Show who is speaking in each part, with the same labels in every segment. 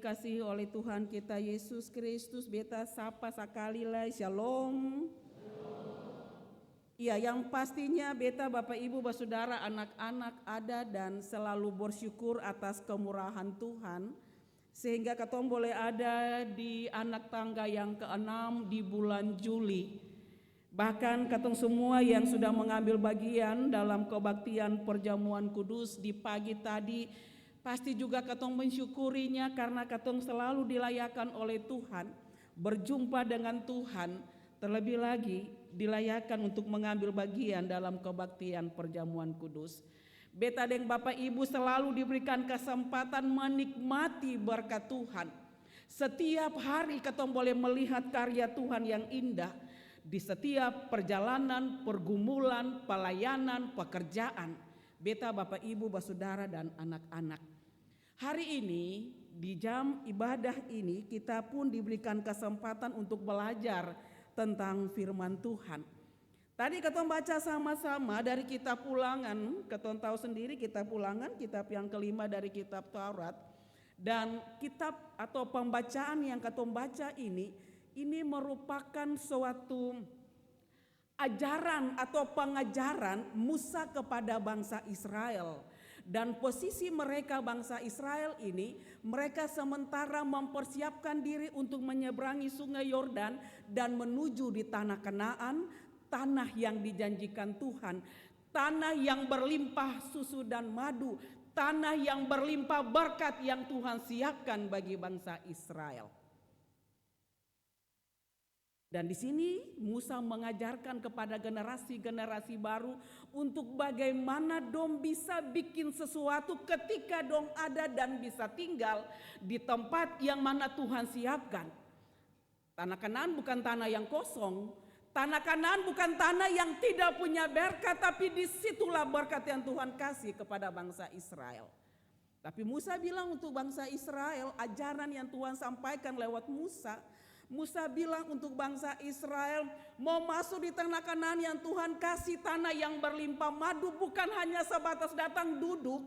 Speaker 1: dikasihi oleh Tuhan kita Yesus Kristus, beta sapa sekali lagi shalom. Ya, yang pastinya beta Bapak Ibu Saudara anak-anak ada dan selalu bersyukur atas kemurahan Tuhan sehingga katong boleh ada di anak tangga yang ke-6 di bulan Juli. Bahkan katong semua yang sudah mengambil bagian dalam kebaktian perjamuan kudus di pagi tadi pasti juga katong mensyukurinya karena katong selalu dilayakan oleh Tuhan, berjumpa dengan Tuhan, terlebih lagi dilayakan untuk mengambil bagian dalam kebaktian perjamuan kudus. Beta dan Bapak Ibu selalu diberikan kesempatan menikmati berkat Tuhan. Setiap hari katong boleh melihat karya Tuhan yang indah di setiap perjalanan, pergumulan, pelayanan, pekerjaan. Beta Bapak Ibu Saudara dan anak-anak. Hari ini di jam ibadah ini kita pun diberikan kesempatan untuk belajar tentang firman Tuhan. Tadi kita baca sama-sama dari kitab Ulangan, kita tahu sendiri kitab Ulangan, kitab yang kelima dari kitab Taurat. Dan kitab atau pembacaan yang kita baca ini merupakan suatu ajaran atau pengajaran Musa kepada bangsa Israel. Dan posisi mereka bangsa Israel ini, mereka sementara mempersiapkan diri untuk menyeberangi sungai Yordan dan menuju di tanah Kanaan, tanah yang dijanjikan Tuhan, tanah yang berlimpah susu dan madu, tanah yang berlimpah berkat yang Tuhan siapkan bagi bangsa Israel. Dan di sini Musa mengajarkan kepada generasi-generasi baru untuk bagaimana dong bisa bikin sesuatu ketika dong ada dan bisa tinggal di tempat yang mana Tuhan siapkan. Tanah Kanaan bukan tanah yang kosong, tanah Kanaan bukan tanah yang tidak punya berkat, tapi disitulah berkat yang Tuhan kasih kepada bangsa Israel. Tapi Musa bilang untuk bangsa Israel, ajaran yang Tuhan sampaikan lewat Musa bilang untuk bangsa Israel mau masuk di tanah Kanaan yang Tuhan kasih, tanah yang berlimpah madu, bukan hanya sebatas datang duduk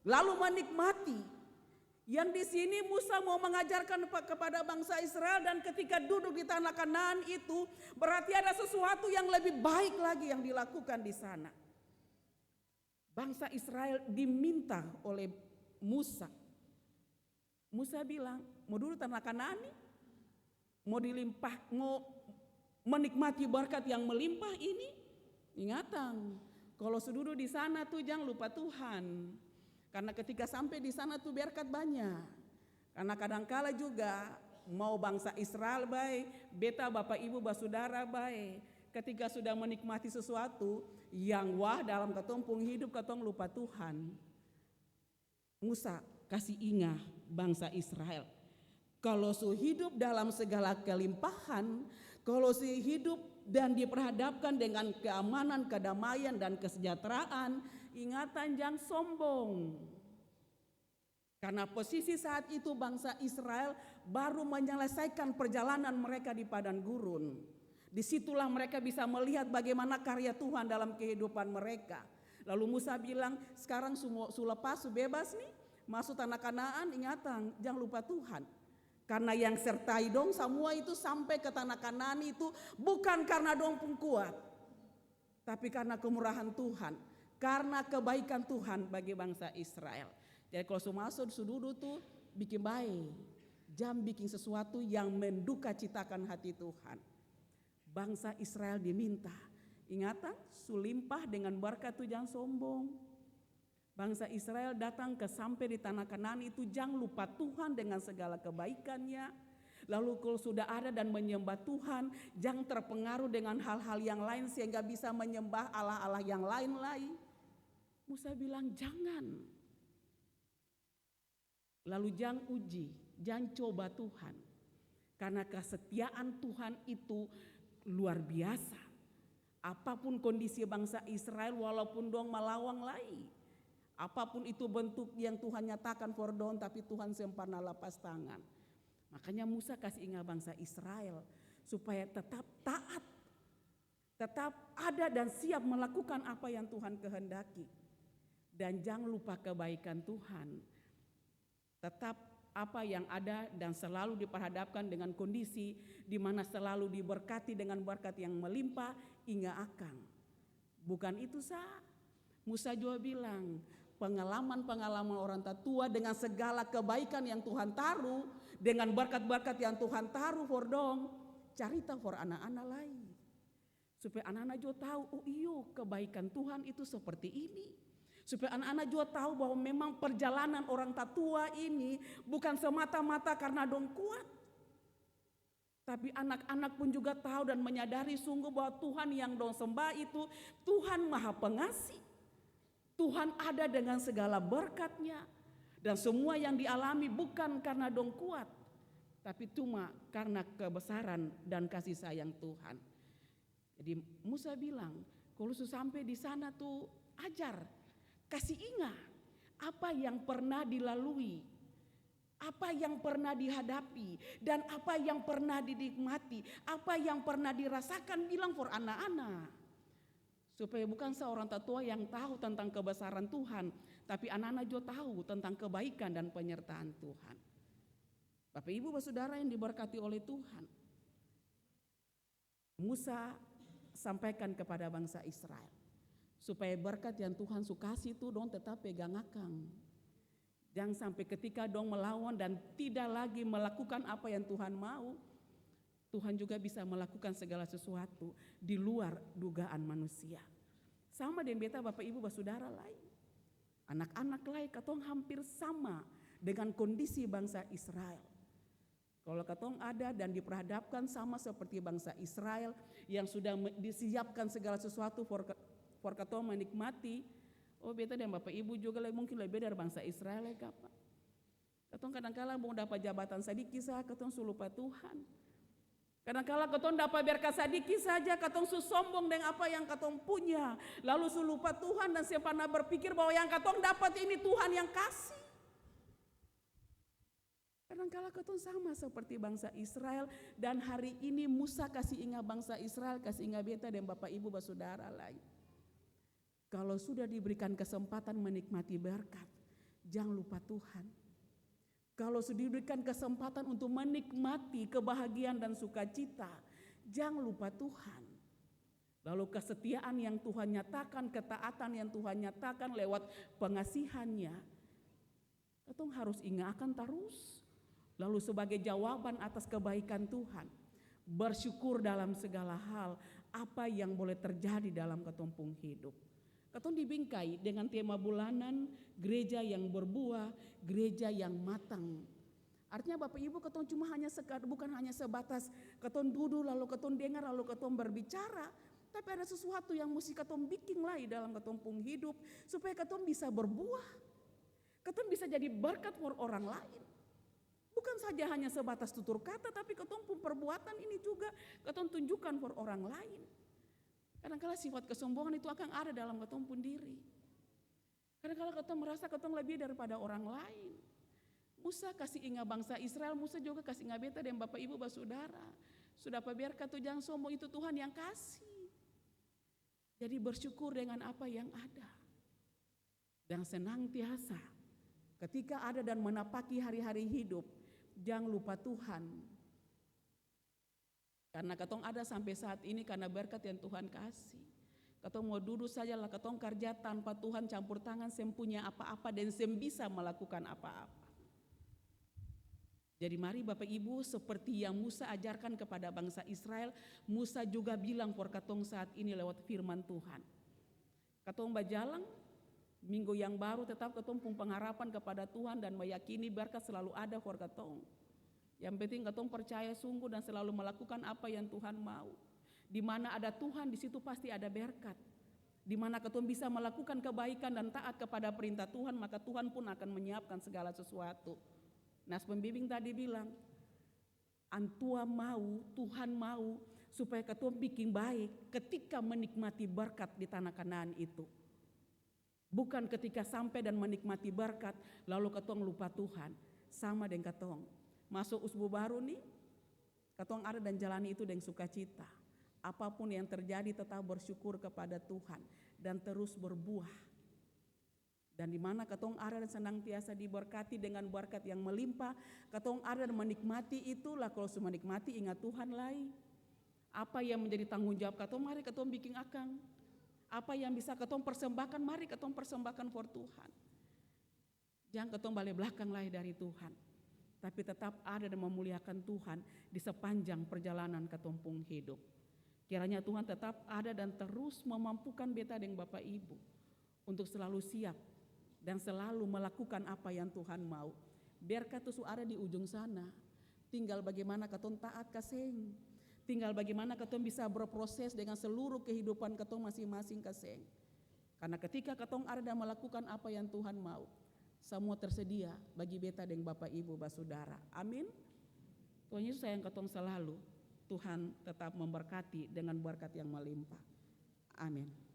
Speaker 1: lalu menikmati. Yang di sini Musa mau mengajarkan kepada bangsa Israel, dan ketika duduk di tanah Kanaan itu berarti ada sesuatu yang lebih baik lagi yang dilakukan di sana. Bangsa Israel diminta oleh Musa. Musa bilang, mau duduk tanah Kanaan nih, mau menikmati berkat yang melimpah ini, ingatan kalau sududuk di sana tuh jangan lupa Tuhan, karena ketika sampai di sana tuh berkat banyak. Karena kadangkala juga mau bangsa Israel baik, beta Bapak Ibu Saudara baik, ketika sudah menikmati sesuatu yang wah dalam ketumpung hidup katong lupa Tuhan. Musa kasih ingat bangsa Israel, kalau su hidup dalam segala kelimpahan, kalau su hidup dan diperhadapkan dengan keamanan, kedamaian, dan kesejahteraan, ingatan jangan sombong. Karena posisi saat itu bangsa Israel baru menyelesaikan perjalanan mereka di padang gurun. Disitulah mereka bisa melihat bagaimana karya Tuhan dalam kehidupan mereka. Lalu Musa bilang, sekarang su lepas, su bebas nih, masuk tanah Kanaan, ingatan jangan lupa Tuhan. Karena yang sertai dong semua itu sampai ke tanah Kanaan itu bukan karena dong pun kuat, tapi karena kemurahan Tuhan, karena kebaikan Tuhan bagi bangsa Israel. Jadi kalau su masuk su duduk tuh bikin baik, jangan bikin sesuatu yang menduka citakan hati Tuhan. Bangsa Israel diminta, ingatan su limpah dengan berkat tuh jangan sombong. Bangsa Israel datang ke sampai di tanah Kanaan itu jangan lupa Tuhan dengan segala kebaikannya. Lalu kalau sudah ada dan menyembah Tuhan, jangan terpengaruh dengan hal-hal yang lain sehingga bisa menyembah Allah-Allah yang lain-lain. Musa bilang jangan. Lalu jangan uji, jangan coba Tuhan. Karena kesetiaan Tuhan itu luar biasa. Apapun kondisi bangsa Israel, walaupun dong melawang lain, apapun itu bentuk yang Tuhan nyatakan for dong, tapi Tuhan sempurna lepas tangan. Makanya Musa kasih ingat bangsa Israel supaya tetap taat, tetap ada dan siap melakukan apa yang Tuhan kehendaki. Dan jangan lupa kebaikan Tuhan. Tetap apa yang ada dan selalu diperhadapkan dengan kondisi di mana selalu diberkati dengan berkat yang melimpah hingga akang. Bukan itu sah. Musa juga bilang, pengalaman-pengalaman orang tua dengan segala kebaikan yang Tuhan taruh, dengan berkat-berkat yang Tuhan taruh for dong, cerita for anak-anak lain. Supaya anak-anak juga tahu, oh iyo kebaikan Tuhan itu seperti ini. Supaya anak-anak juga tahu bahwa memang perjalanan orang tua ini bukan semata-mata karena dong kuat. Tapi anak-anak pun juga tahu dan menyadari sungguh bahwa Tuhan yang dong sembah itu Tuhan Maha Pengasih. Tuhan ada dengan segala berkatnya. Dan semua yang dialami bukan karena dong kuat, tapi cuma karena kebesaran dan kasih sayang Tuhan. Jadi Musa bilang, kalau sampai di sana tuh ajar, kasih ingat apa yang pernah dilalui, apa yang pernah dihadapi, dan apa yang pernah dinikmati, apa yang pernah dirasakan, bilang for anak-anak. Supaya bukan seorang tua yang tahu tentang kebesaran Tuhan, tapi anak-anak juga tahu tentang kebaikan dan penyertaan Tuhan. Bapak Ibu Saudara yang diberkati oleh Tuhan, Musa sampaikan kepada bangsa Israel, supaya berkat yang Tuhan sukasi itu dong tetap pegang akang. Jangan sampai ketika dong melawan dan tidak lagi melakukan apa yang Tuhan mau, Tuhan juga bisa melakukan segala sesuatu di luar dugaan manusia. Sama dengan beta Bapak Ibu Saudara lain. Anak-anak lain katong hampir sama dengan kondisi bangsa Israel. Kalau katong ada dan diperhadapkan sama seperti bangsa Israel yang sudah disiapkan segala sesuatu for katong menikmati. Oh beta dan Bapak Ibu juga mungkin lebih dari bangsa Israel kapan. Katong kadang-kala mau dapat jabatan sedikit saja katong lupa Tuhan. Kadang-kala katong dapat berkat sedikit saja katong sombong dengan apa yang katong punya. Lalu lupa Tuhan dan siapa pernah berpikir bahwa yang katong dapat ini Tuhan yang kasih. Kadang-kala katong sama seperti bangsa Israel dan hari ini Musa kasih ingat bangsa Israel, kasih ingat beta dan Bapak Ibu Saudara lain. Kalau sudah diberikan kesempatan menikmati berkat, jangan lupa Tuhan. Kalau sudah diberikan kesempatan untuk menikmati kebahagiaan dan sukacita, jangan lupa Tuhan. Lalu kesetiaan yang Tuhan nyatakan, ketaatan yang Tuhan nyatakan lewat pengasihannya, katong harus ingatkan terus. Lalu sebagai jawaban atas kebaikan Tuhan, bersyukur dalam segala hal apa yang boleh terjadi dalam katong pung hidup. Katong dibingkai dengan tema bulanan gereja yang berbuah, gereja yang matang. Artinya Bapak Ibu katong cuma bukan hanya sebatas katong duduk lalu katong dengar lalu katong berbicara, tapi ada sesuatu yang mesti katong bikin lagi dalam katong pung hidup supaya katong bisa berbuah. Katong bisa jadi berkat for orang lain. Bukan saja hanya sebatas tutur kata, tapi katong pun perbuatan ini juga katong tunjukkan for orang lain. Kadang-kala sifat kesombongan itu akan ada dalam katong pun diri. Kadang-kala katong merasa katong lebih daripada orang lain. Musa kasih ingat bangsa Israel, Musa juga kasih ingat beta dan Bapak Ibu Saudara. Sudah berkat tuh jangan sombong, itu Tuhan yang kasih. Jadi bersyukur dengan apa yang ada. Dan senantiasa ketika ada dan menapaki hari-hari hidup, jangan lupa Tuhan. Karena katong ada sampai saat ini karena berkat yang Tuhan kasih. Katong mau duduk saja lah, katong kerja tanpa Tuhan campur tangan, sem punya apa-apa dan sem bisa melakukan apa-apa. Jadi mari Bapak Ibu seperti yang Musa ajarkan kepada bangsa Israel, Musa juga bilang for katong saat ini lewat firman Tuhan. Katong berjalan minggu yang baru tetap katong pun pengharapan kepada Tuhan dan meyakini berkat selalu ada for katong. Yang penting katong percaya sungguh dan selalu melakukan apa yang Tuhan mau. Di mana ada Tuhan, di situ pasti ada berkat. Di mana katong bisa melakukan kebaikan dan taat kepada perintah Tuhan, maka Tuhan pun akan menyiapkan segala sesuatu. Nas pembimbing tadi bilang, antua mau, Tuhan mau supaya katong bikin baik ketika menikmati berkat di tanah Kanaan itu. Bukan ketika sampai dan menikmati berkat lalu katong lupa Tuhan. Sama dengan katong masuk usbu baru nih, katong ada dan jalani itu dengan sukacita. Apapun yang terjadi tetap bersyukur kepada Tuhan dan terus berbuah. Dan di mana katong ada dan senantiasa diberkati dengan berkat yang melimpah, katong ada dan menikmati itulah. Kalau sudah menikmati, ingat Tuhan lai. Apa yang menjadi tanggung jawab katong, mari katong bikin akang. Apa yang bisa katong persembahkan, mari katong persembahkan for Tuhan. Jangan katong balik belakang lai dari Tuhan, tapi tetap ada dan memuliakan Tuhan di sepanjang perjalanan katong pung hidup. Kiranya Tuhan tetap ada dan terus memampukan beta dan Bapak Ibu untuk selalu siap dan selalu melakukan apa yang Tuhan mau. Biar katong ada di ujung sana, tinggal bagaimana katong taat kaseng, tinggal bagaimana katong bisa berproses dengan seluruh kehidupan katong masing-masing kaseng. Karena ketika katong ada dan melakukan apa yang Tuhan mau, semua tersedia bagi beta dan Bapak Ibu Basudara. Amin. Tuhan Yesus sayang katong selalu. Tuhan tetap memberkati dengan berkat yang melimpah. Amin.